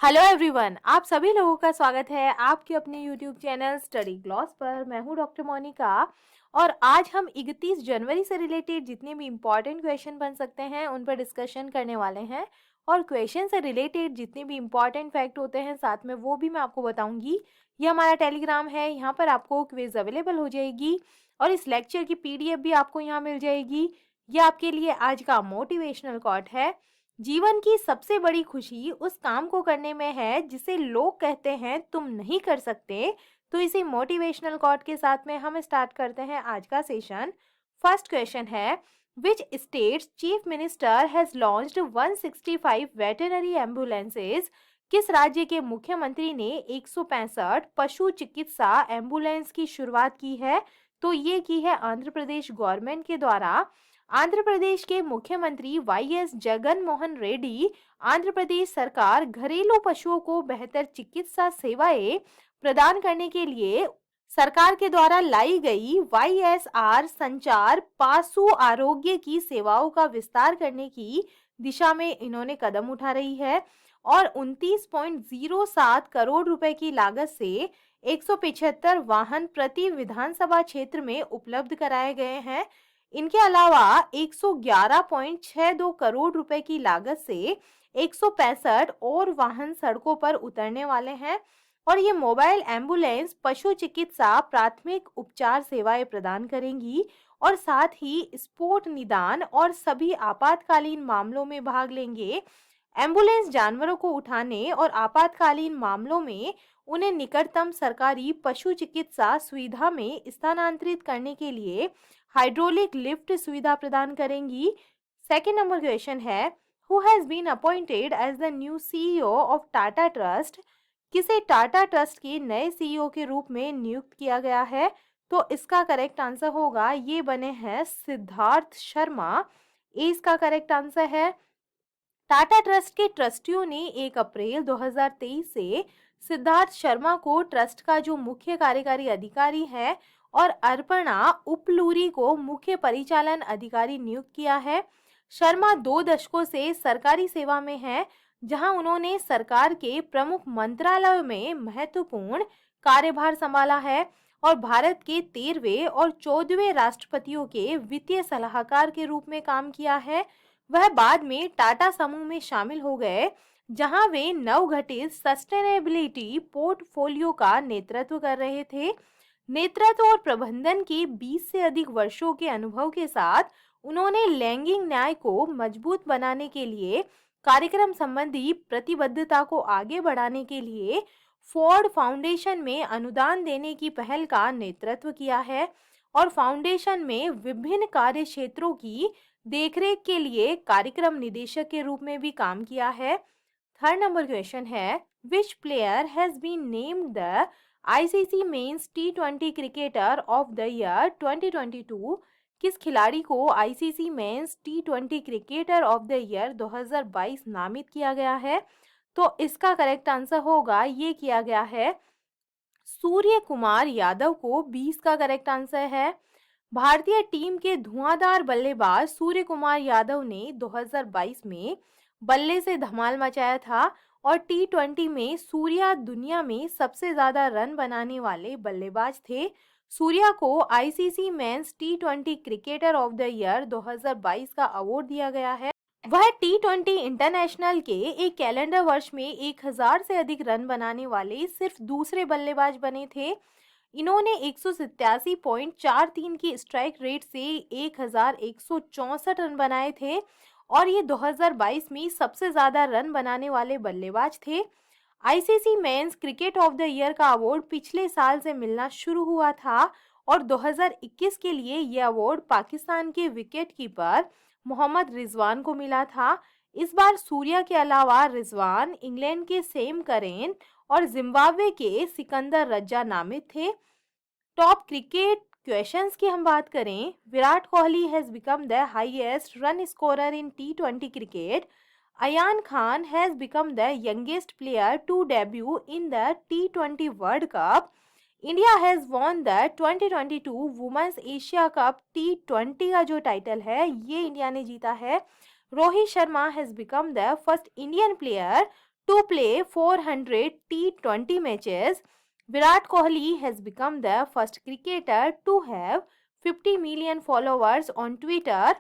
Hello everyone, आप सभी लोगों का स्वागत है आपके अपने यूट्यूब चैनल स्टडी ग्लॉस पर। मैं हूं डॉक्टर मोनिका और आज हम 31 जनवरी से रिलेटेड जितने भी इम्पॉर्टेंट क्वेश्चन बन सकते हैं उन पर डिस्कशन करने वाले हैं। और क्वेश्चन से रिलेटेड जितने भी इम्पॉर्टेंट फैक्ट होते हैं साथ में वो भी मैं आपको बताऊंगी। ये हमारा टेलीग्राम है, यहाँ पर आपको क्विज अवेलेबल हो जाएगी और इस लेक्चर की पीडीएफ भी आपको यहाँ मिल जाएगी। ये आपके लिए आज का मोटिवेशनल कोट है। जीवन की सबसे बड़ी खुशी उस काम को करने में है जिसे लोग कहते हैं तुम नहीं कर सकते। तो इसी मोटिवेशनल कोट के साथ में हम स्टार्ट करते हैं आज का सेशन। फर्स्ट क्वेश्चन है, which states chief minister has launched 165 veterinary ambulances. किस राज्य के मुख्यमंत्री ने 165 पशु चिकित्सा एम्बुलेंस की शुरुआत की है? तो ये की है आंध्र प्रदेश गवर्नमेंट के द्वारा। आंध्र प्रदेश के मुख्यमंत्री वाईएस जगन मोहन रेड्डी आंध्र प्रदेश सरकार घरेलू पशुओं को बेहतर चिकित्सा सेवाएं प्रदान करने के लिए सरकार के द्वारा लाई गई वाईएसआर संचार पशु आरोग्य की सेवाओं का विस्तार करने की दिशा में इन्होंने कदम उठा रही है और 29.07 करोड़ रुपए की लागत से 175 वाहन प्रति विधानसभा क्षेत्र में उपलब्ध कराए गए हैं। इनके अलावा 111.62 करोड़ रुपए की लागत से 165 और वाहन सड़कों पर उतरने वाले हैं और ये मोबाइल एम्बुलेंस पशु चिकित्सा प्राथमिक उपचार सेवाएं प्रदान करेंगी और साथ ही स्पोर्ट निदान और सभी आपातकालीन मामलों में भाग लेंगे। एम्बुलेंस जानवरों को उठाने और आपातकालीन मामलों में उन्हें निकटतम सरकारी पशु चिकित्सा सुविधा में स्थानांतरित करने के लिए हाइड्रोलिक लिफ्ट सुविधा प्रदान करेंगी। सेकेंड नंबर क्वेश्चन है, who has been appointed as the new CEO of Tata trust. किसे टाटा ट्रस्ट के नए सीईओ के रूप में नियुक्त किया गया है? तो इसका करेक्ट आंसर होगा, ये बने हैं सिद्धार्थ शर्मा। ए इसका करेक्ट आंसर है। टाटा ट्रस्ट के ट्रस्टियों ने 1 अप्रैल 2023 से सिद्धार्थ शर्मा को ट्रस्ट का जो मुख्य कार्यकारी अधिकारी है और अर्पणा उपलूरी को मुख्य परिचालन अधिकारी नियुक्त किया है। शर्मा 2 दशकों से सरकारी सेवा में है, जहां उन्होंने सरकार के प्रमुख मंत्रालयों में महत्वपूर्ण कार्यभार संभाला है और भारत के 13वें और 14वें राष्ट्रपतियों के वित्तीय सलाहकार के रूप में काम किया है। वह बाद में टाटा समूह में शामिल हो गए, जहां वे नवगठित सस्टेनेबिलिटी पोर्टफोलियो का नेतृत्व कर रहे थे। नेतृत्व और प्रबंधन के 20 से अधिक वर्षों के अनुभव के साथ उन्होंने लैंगिक न्याय को मजबूत बनाने के लिए कार्यक्रम संबंधी प्रतिबद्धता को आगे बढ़ाने के लिए फोर्ड फाउंडेशन में अनुदान देने की पहल का नेतृत्व किया है और फाउंडेशन में विभिन्न कार्य क्षेत्रों की देखरेख के लिए कार्यक्रम निदेशक के रूप में भी काम किया है। थर्ड नंबर क्वेश्चन है, which player has been named the ICC men's टी20 क्रिकेटर ऑफ द ईयर 2022। किस खिलाड़ी को आईसीसी मेंस टी20 क्रिकेटर ऑफ द ईयर 2022 नामित किया गया है? तो इसका करेक्ट आंसर होगा, ये किया गया है सूर्य कुमार यादव को। 20 का करेक्ट आंसर है। भारतीय टीम के धुआंधार बल्लेबाज सूर्य कुमार यादव ने 2022 में बल्ले से धमाल मचाया था और टी20 में सूर्या दुनिया में सबसे ज्यादा रन बनाने वाले बल्लेबाज थे। सूर्या को आईसीसी मेंस टी20 क्रिकेटर ऑफ द ईयर 2022 का अवार्ड दिया गया है। वह टी20 इंटरनेशनल के एक कैलेंडर वर्ष में 1000 से अधिक रन बनाने वाले सिर्फ दूसरे बल्लेबाज बने थे। इन्होंने 187.43 की स्ट्राइक रेट से 1164 रन बनाए थे और ये 2022 में सबसे ज्यादा रन बनाने वाले बल्लेबाज थे। ICC men's cricket of the year का अवार्ड पिछले साल से मिलना शुरू हुआ था और 2021 के लिए यह अवार्ड पाकिस्तान के विकेट कीपर मोहम्मद रिजवान को मिला था। इस बार सूर्या के अलावा रिजवान, इंग्लैंड के सेम करेन और जिम्बाब्वे के सिकंदर रज्जा नामित थे। टॉप क्रिकेट क्वेश्चंस की हम बात करें, Virat Kohli has become the highest run scorer in टी20 cricket. Ayan Khan has become the youngest player to debut in the टी20 world cup. India has won the 2022 women's Asia cup टी20 का जो टाइटल है ये इंडिया ने जीता है। Rohit Sharma has become the first Indian player to play 400 T20 matches. Virat Kohli has become the first cricketer to have 50 million followers on Twitter.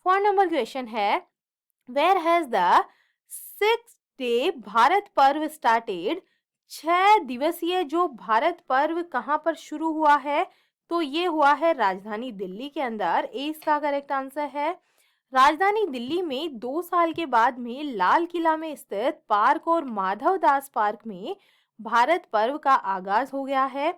4 number question है, where has the 6 day Bharat पर्व started? 6 दिवसीय जो भारत पर्व कहाँ पर शुरू हुआ है? तो ये हुआ है राजधानी दिल्ली के अंदर। ए इसका करेक्ट आंसर है। राजधानी दिल्ली में 2 साल के बाद में लाल किला में स्थित पार्क और माधव दास पार्क में भारत पर्व का आगाज हो गया है।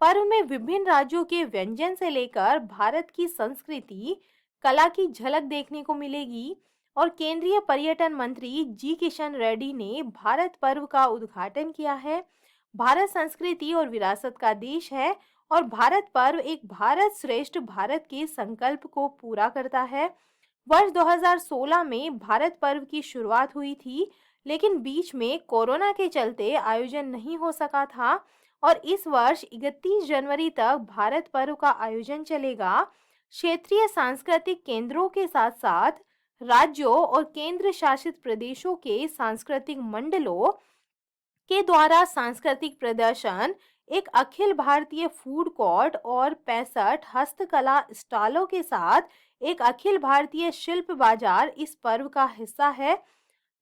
पर्व में विभिन्न राज्यों के व्यंजन से लेकर भारत की संस्कृति, कला की झलक देखने को मिलेगी। और केंद्रीय पर्यटन मंत्री जी किशन रेड्डी ने भारत पर्व का उद्घाटन किया है। भारत संस्कृति और विरासत का देश है और भारत पर्व एक भारत श्रेष्ठ भारत के संकल्प को पूरा करता है। वर्ष 2016 में भारत पर्व की शुरुआत हुई थी, लेकिन बीच में कोरोना के चलते आयोजन नहीं हो सका था और इस वर्ष 31 जनवरी तक भारत पर्व का आयोजन चलेगा। क्षेत्रीय सांस्कृतिक केंद्रों के साथ साथ राज्यों और केंद्र शासित प्रदेशों के सांस्कृतिक मंडलों के द्वारा सांस्कृतिक प्रदर्शन, एक अखिल भारतीय फूड कोर्ट और 65 हस्तकला स्टॉलों के साथ एक अखिल भारतीय शिल्प बाजार इस पर्व का हिस्सा है।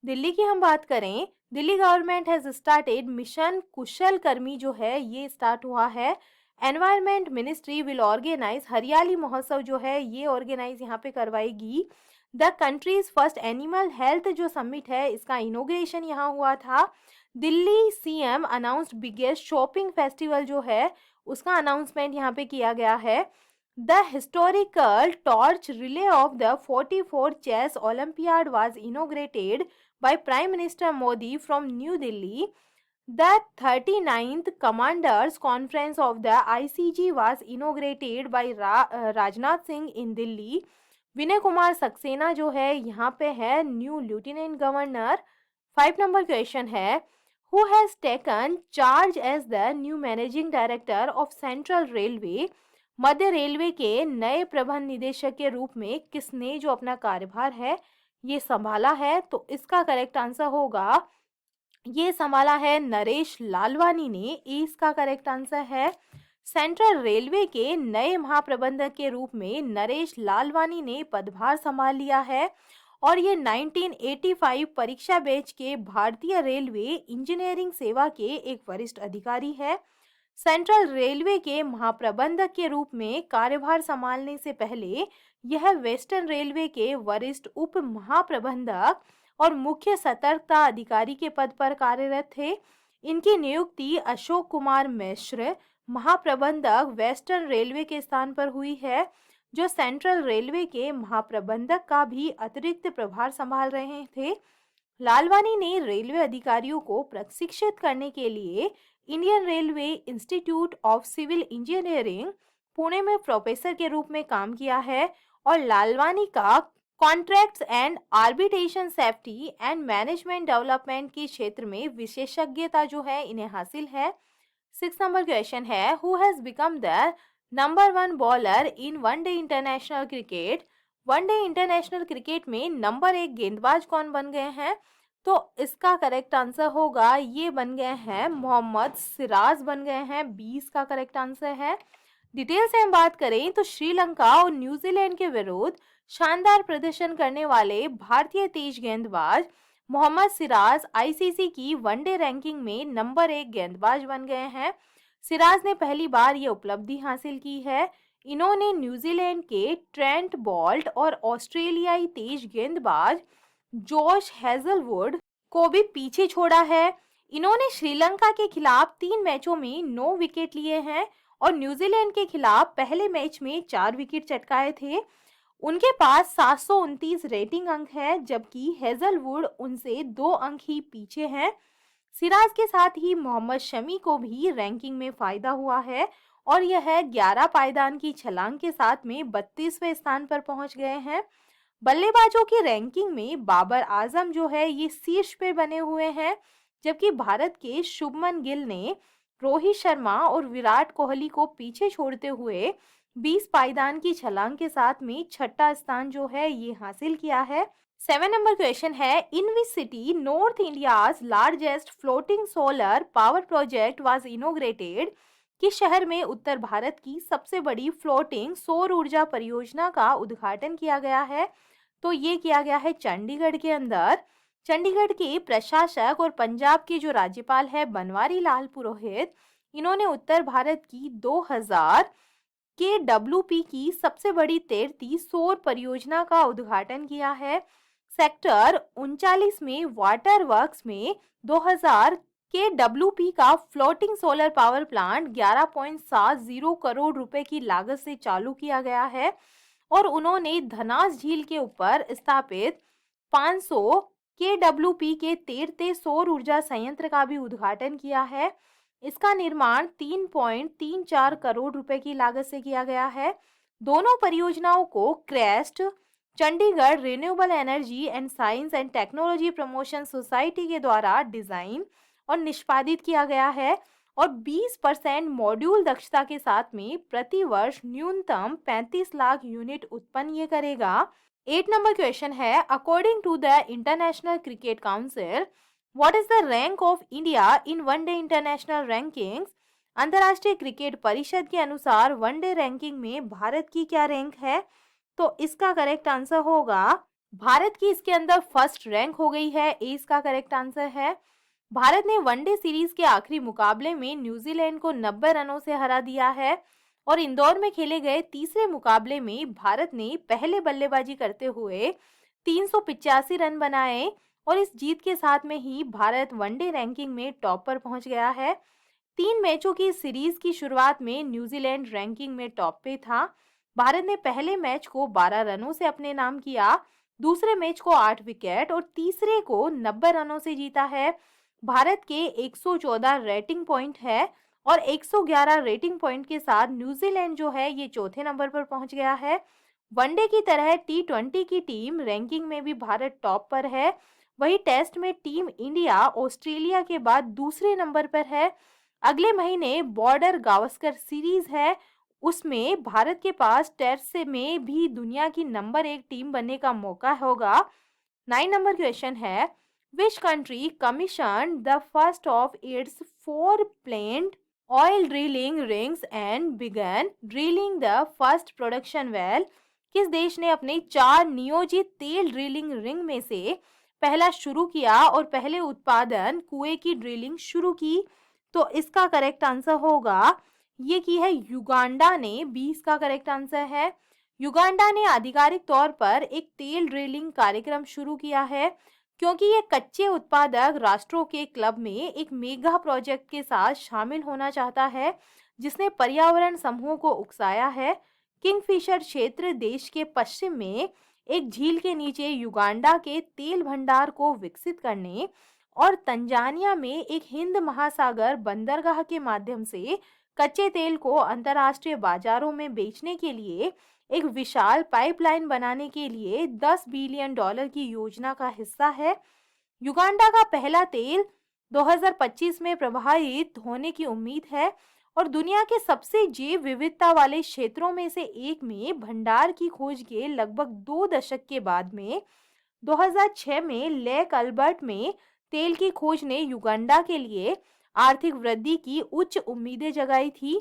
दिल्ली की हम बात करें, Delhi government has started mission Kushal Karmi जो है ये स्टार्ट हुआ है। एनवायरमेंट मिनिस्ट्री विल ऑर्गेनाइज हरियाली महोत्सव जो है ये ऑर्गेनाइज यहाँ पे करवाएगी। The country's first animal health जो समिट है इसका इनोग्रेशन यहाँ हुआ था। Delhi CM announced biggest shopping festival जो है उसका अनाउंसमेंट यहाँ पे किया गया है। The historical torch relay of the 44 chess olympiad was inaugurated by prime minister Modi from new Delhi. The 39th Commanders Conference of the ICG was inaugurated by Rajnath Singh in Delhi. Vinay Kumar Saxena जो है यहाँ पे है new lieutenant governor. 5 number question है, Who has taken charge as the new managing director of Central Railway? Madhya railway के नए प्रबंध निदेशक के रूप में किसने जो अपना कार्यभार है ये संभाला है? तो इसका करेक्ट आंसर होगा, ये संभाला है नरेश लालवानी ने। ए इसका करेक्ट आंसर है। सेंट्रल रेलवे के नए महाप्रबंधक के रूप में नरेश लालवानी ने पदभार संभाल लिया है और ये 1985 परीक्षा बैच के भारतीय रेलवे इंजीनियरिंग सेवा के एक वरिष्ठ अधिकारी है। सेंट्रल रेलवे के महाप्रबंधक के रूप में कार्यभार संभालने से पहले यह वेस्टर्न रेलवे के वरिष्ठ उप महाप्रबंधक और मुख्य सतर्कता अधिकारी के पद पर कार्यरत थे। इनकी नियुक्ति अशोक कुमार मिश्र महाप्रबंधक वेस्टर्न रेलवे के स्थान पर हुई है, जो सेंट्रल रेलवे के महाप्रबंधक का भी अतिरिक्त प्रभार संभाल रहे थे। लालवानी ने रेलवे अधिकारियों को प्रशिक्षित करने के लिए Indian railway institute of civil engineering Pune में प्रोफेसर के रूप में काम किया है और लालवानी का contracts and arbitration safety and management development के क्षेत्र में विशेषज्ञता जो है इन्हें हासिल है। 6 नंबर क्वेश्चन है, who has become the number 1 bowler in one day international cricket? One day international cricket में नंबर 1 गेंदबाज कौन बन गए हैं? तो इसका करेक्ट आंसर होगा, ये बन गए हैं मोहम्मद सिराज बन गए हैं। 20 का करेक्ट आंसर है। डिटेल से हम बात करें तो श्रीलंका और न्यूजीलैंड के विरुद्ध शानदार प्रदर्शन करने वाले भारतीय तेज गेंदबाज मोहम्मद सिराज आईसीसी की वनडे रैंकिंग में नंबर 1 गेंदबाज बन गए हैं। सिराज ने पहली बार ये उपलब्धि हासिल की है। इन्होंने न्यूजीलैंड के ट्रेंट बोल्ट और ऑस्ट्रेलियाई तेज गेंदबाज जोश हेजलवुड को भी पीछे छोड़ा है। इन्होंने श्रीलंका के खिलाफ 3 मैचों में 9 विकेट लिए हैं और न्यूजीलैंड के खिलाफ पहले मैच में 4 विकेट चटकाए थे। उनके पास 729 रेटिंग अंक है, जबकि हेजलवुड उनसे 2 अंक ही पीछे हैं। सिराज के साथ ही मोहम्मद शमी को भी रैंकिंग में फायदा हुआ है और यह 11 पायदान की छलांग के साथ में 32वें स्थान पर पहुंच गए हैं। बल्लेबाजों की रैंकिंग में बाबर आजम जो है ये शीर्ष पे बने हुए हैं, जबकि भारत के शुभमन गिल ने रोहित शर्मा और विराट कोहली को पीछे छोड़ते हुए 20 पायदान की छलांग के साथ में 6ठा स्थान जो है ये हासिल किया है। 7 नंबर क्वेश्चन है, in which city north India's largest floating solar power project was inaugurated. किस शहर में उत्तर भारत की सबसे बड़ी फ्लोटिंग सौर ऊर्जा परियोजना का उद्घाटन किया गया है? तो ये किया गया है चंडीगढ़ के अंदर। चंडीगढ़ के प्रशासक और पंजाब के जो राज्यपाल है बनवारी लाल पुरोहित, इन्होंने उत्तर भारत की 2000 के डब्ल्यूपी की सबसे बड़ी तैरती सौर परियोजना का उद्घाटन किया है। सेक्टर 39 में वाटर वर्क्स में 2000 के डब्ल्यूपी का floating solar power plant 11.70 crore रुपए की लागत से चालू किया गया है और उन्होंने धनास झील के ऊपर स्थापित 500 के डब्ल्यूपी के तैरते सौर ऊर्जा संयंत्र का भी उद्घाटन किया है। इसका निर्माण 3.34 करोड़ रुपए की लागत से किया गया है। दोनों परियोजनाओं को crest Chandigarh renewable energy and science and technology promotion society के द्वारा डिजाइन और निष्पादित किया गया है और 20% मॉड्यूल दक्षता के साथ में प्रति वर्ष न्यूनतम 35 लाख यूनिट उत्पन्न ये करेगा। 8 नंबर क्वेश्चन है, according to the international cricket council what is the rank of India in one day international rankings. अंतर्राष्ट्रीय क्रिकेट परिषद के अनुसार वनडे रैंकिंग में भारत की क्या रैंक है? तो इसका करेक्ट आंसर होगा भारत की इसके अंदर फर्स्ट रैंक हो गई है। ए इसका करेक्ट आंसर है। भारत ने वनडे सीरीज के आखिरी मुकाबले में न्यूजीलैंड को 90 रनों से हरा दिया है और इंदौर में खेले गए तीसरे मुकाबले में भारत ने पहले बल्लेबाजी करते हुए 385 रन बनाए और इस जीत के साथ में ही भारत वनडे रैंकिंग में टॉप पर पहुंच गया है। 3 मैचों की सीरीज की शुरुआत में न्यूजीलैंड रैंकिंग में टॉप पे था। भारत ने पहले मैच को 12 रनों से अपने नाम किया, दूसरे मैच को 8 विकेट और तीसरे को 90 रनों से जीता है। भारत के 114 रेटिंग पॉइंट है और 111 रेटिंग पॉइंट के साथ न्यूजीलैंड जो है ये चौथे नंबर पर पहुंच गया है। वनडे की तरह T20 की टीम रैंकिंग में भी भारत टॉप पर है। वही टेस्ट में टीम इंडिया ऑस्ट्रेलिया के बाद दूसरे नंबर पर है। अगले महीने बॉर्डर गावस्कर सीरीज है, उसमें भारत के पास टेस्ट में भी दुनिया की नंबर 1 टीम बनने का मौका होगा। 9 नंबर क्वेश्चन है, which country commission the first of its 4 planned oil drilling rigs and began drilling the first production well. किस देश ने अपने 4 नियोजित तेल ड्रिलिंग रिंग में से पहला शुरू किया और पहले उत्पादन कुएं की ड्रिलिंग शुरू की? तो इसका करेक्ट आंसर होगा ये की है युगांडा ने। 20 का करेक्ट आंसर है। युगांडा ने आधिकारिक तौर पर एक तेल ड्रिलिंग कार्यक्रम शुरू किया है क्योंकि ये कच्चे उत्पादक राष्ट्रों के क्लब में एक मेगा प्रोजेक्ट के साथ शामिल होना चाहता है जिसने पर्यावरण समूहों को उकसाया है। किंगफिशर क्षेत्र देश के पश्चिम में एक झील के नीचे युगांडा के तेल भंडार को विकसित करने और तंजानिया में एक हिंद महासागर बंदरगाह के माध्यम से कच्चे तेल को अंतर्राष्ट्रीय बाजारों में बेचने के लिए एक विशाल पाइपलाइन बनाने के लिए $10 बिलियन की योजना का हिस्सा है। युगांडा का पहला तेल 2025 में प्रवाहित होने की उम्मीद है और दुनिया के सबसे जैव विविधता वाले क्षेत्रों में से एक में भंडार की खोज के लगभग 2 दशक के बाद में 2006 में लेक अल्बर्ट में तेल की खोज ने युगांडा के लिए आर्थिक वृद्धि की उच्च उम्मीदें जगाई थी।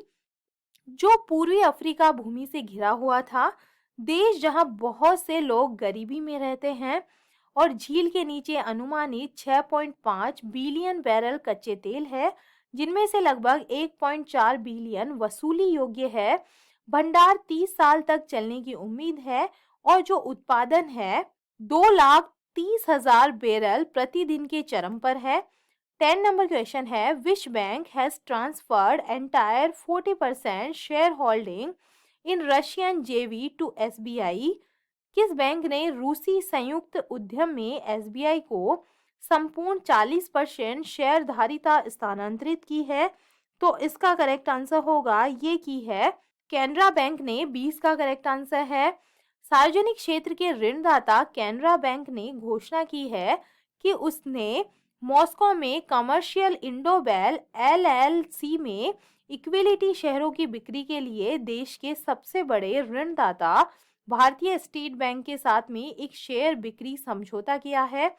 जो पूर्वी अफ्रीका भूमि से घिरा हुआ था, देश जहां बहुत से लोग गरीबी में रहते हैं और झील के नीचे अनुमानित 6.5 बिलियन बैरल कच्चे तेल है जिनमें से लगभग 1.4 बिलियन वसूली योग्य है। भंडार 30 साल तक चलने की उम्मीद है और जो उत्पादन है 2,30,000 बैरल प्रतिदिन के चरम पर है। 10 नंबर क्वेश्चन है, which bank has transferred entire 40% share holding in Russian जेवी टू एसबीआई। किस बैंक ने रूसी संयुक्त उद्यम में एसबीआई को संपूर्ण 40% शेयरधारिता स्थानांतरित की है? तो इसका करेक्ट आंसर होगा ये की है कैनरा बैंक ने। 20 का करेक्ट आंसर है। सार्वजनिक क्षेत्र के ऋणदाता कैनरा बैंक ने घोषणा की है कि उसने मॉस्को में कमर्शियल इंडोबेल एलएलसी में इक्विटी शेयरों की बिक्री के लिए देश के सबसे बड़े ऋणदाता भारतीय स्टेट बैंक के साथ में एक शेयर बिक्री समझौता किया है।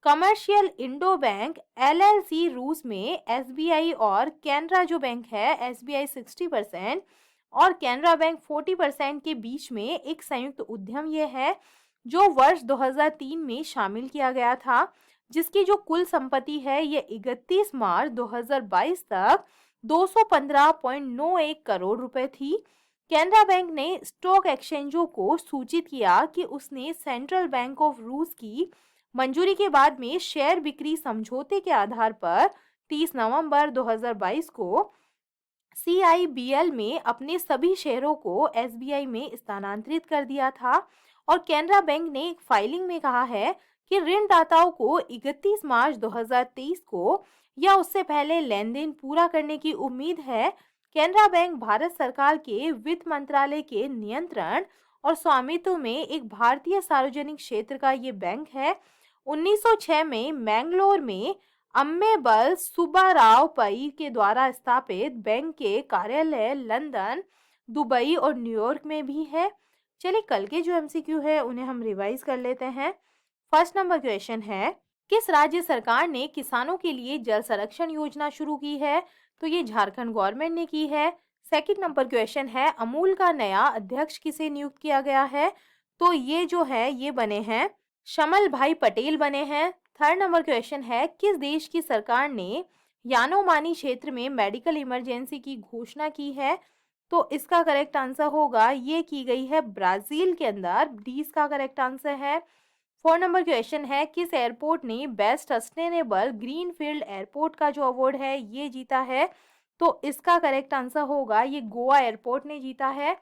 कमर्शियल इंडो बैंक एलएलसी रूस में एसबीआई और कैनरा जो बैंक है, एसबीआई 60% और कैनरा बैंक 40% के बीच में एक संयुक्त उद्यम ये है, जो वर्ष 2003 में शामिल किया गया था, जिसकी जो कुल संपत्ति है ये 31 मार्च 2022 तक 215.91 करोड़ रुपए थी। कैनरा बैंक ने स्टॉक एक्सचेंजों को सूचित किया कि उसने सेंट्रल बैंक ऑफ रूस की मंजूरी के बाद में शेयर बिक्री समझौते के आधार पर 30 नवंबर 2022 को सीआईबीएल में अपने सभी शेयरों को एसबीआई में स्थानांतरित कर दिया था। और कैनरा बैंक ने एक फाइलिंग में कहा है कि ऋणदाताओं को 31 मार्च 2023 को या उससे पहले लेन देन पूरा करने की उम्मीद है। कैनरा बैंक भारत सरकार के वित्त मंत्रालय के नियंत्रण और स्वामित्व में एक भारतीय सार्वजनिक क्षेत्र का ये बैंक है। 1906 में मैंगलोर में अम्मेबल सुब्बाराव पई के द्वारा स्थापित बैंक के कार्यालय लंदन, दुबई और न्यूयॉर्क में भी है। चलिए कल के जो एमसीक्यू है उन्हें हम रिवाइज कर लेते हैं। फर्स्ट नंबर क्वेश्चन है, किस राज्य सरकार ने किसानों के लिए जल संरक्षण योजना शुरू की है? तो ये झारखंड गवर्नमेंट ने की है। सेकंड नंबर क्वेश्चन है, अमूल का नया अध्यक्ष किसे नियुक्त किया गया है? तो ये जो है ये बने हैं शमल भाई पटेल बने हैं। थर्ड नंबर क्वेश्चन है, किस देश की सरकार ने यानोमानी क्षेत्र में मेडिकल इमरजेंसी की घोषणा की है? तो इसका करेक्ट आंसर होगा ये की गई है ब्राजील के अंदर, डी इसका करेक्ट आंसर है। फोर नंबर क्वेश्चन है, किस एयरपोर्ट ने बेस्ट सस्टेनेबल ग्रीनफील्ड एयरपोर्ट का जो अवार्ड है ये जीता है? तो इसका करेक्ट आंसर होगा ये गोवा एयरपोर्ट ने जीता है।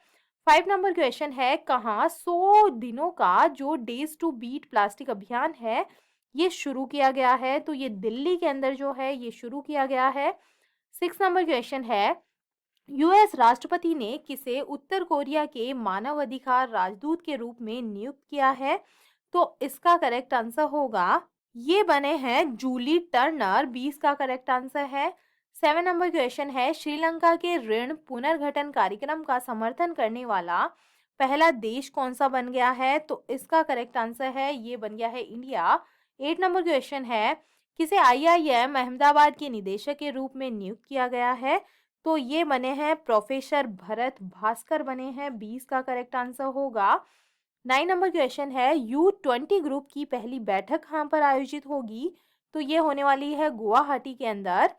5 नंबर क्वेश्चन है, कहाँ 100 दिनों का जो डेज टू बीट प्लास्टिक अभियान है ये शुरू किया गया है? तो ये दिल्ली के अंदर जो है ये शुरू किया गया है। 6 नंबर क्वेश्चन है, यूएस राष्ट्रपति ने किसे उत्तर कोरिया के मानवाधिकार राजदूत के रूप में नियुक्त किया है? तो इसका करेक्ट आंसर होगा ये बने हैं जूली टर्नर, 20 का करेक्ट आंसर है। 7 नंबर क्वेश्चन है, श्रीलंका के ऋण पुनर्गठन कार्यक्रम का समर्थन करने वाला पहला देश कौन सा बन गया है? तो इसका करेक्ट आंसर है ये बन गया है इंडिया। 8 नंबर क्वेश्चन है, किसे आईआईएम अहमदाबाद के निदेशक के रूप में नियुक्त किया गया है? तो ये बने हैं प्रोफेसर भरत भास्कर बने हैं, 20 का करेक्ट आंसर होगा। 9 नंबर क्वेश्चन है, U20 ग्रुप की पहली बैठक कहाँ पर आयोजित होगी? तो ये होने वाली है गुवाहाटी के अंदर।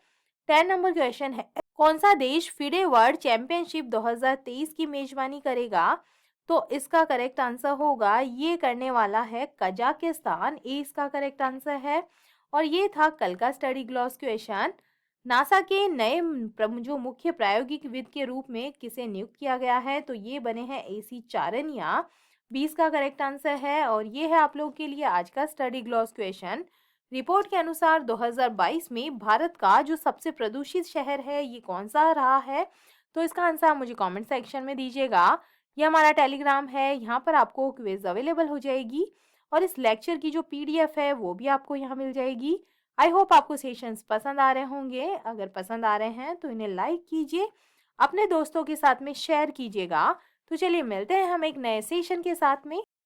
10 नंबर क्वेश्चन है, कौन सा देश फिडे वर्ल्ड चैंपियनशिप 2023 की मेजबानी करेगा? तो इसका करेक्ट आंसर होगा ये करने वाला है कजाकिस्तान, ए इसका करेक्ट आंसर है। और ये था कल का स्टडी ग्लॉस क्वेश्चन। नासा के नए जो मुख्य प्रायोगिक विद के रूप में किसे नियुक्त किया गया है? तो ये बने हैं एसी चारनिया, 20 का करेक्ट आंसर है। और ये है आप लोगों के लिए आज का स्टडी ग्लॉस क्वेश्चन। रिपोर्ट के अनुसार 2022 में भारत का जो सबसे प्रदूषित शहर है ये कौन सा रहा है? तो इसका आंसर आप मुझे कमेंट सेक्शन में दीजिएगा। ये हमारा टेलीग्राम है, यहाँ पर आपको क्विज अवेलेबल हो जाएगी और इस लेक्चर की जो पीडीएफ है वो भी आपको यहाँ मिल जाएगी। आई होप आपको सेशंस पसंद आ रहे होंगे। अगर पसंद आ रहे हैं तो इन्हें लाइक कीजिए, अपने दोस्तों के साथ में शेयर कीजिएगा। तो चलिए मिलते हैं हम एक नए सेशन के साथ में।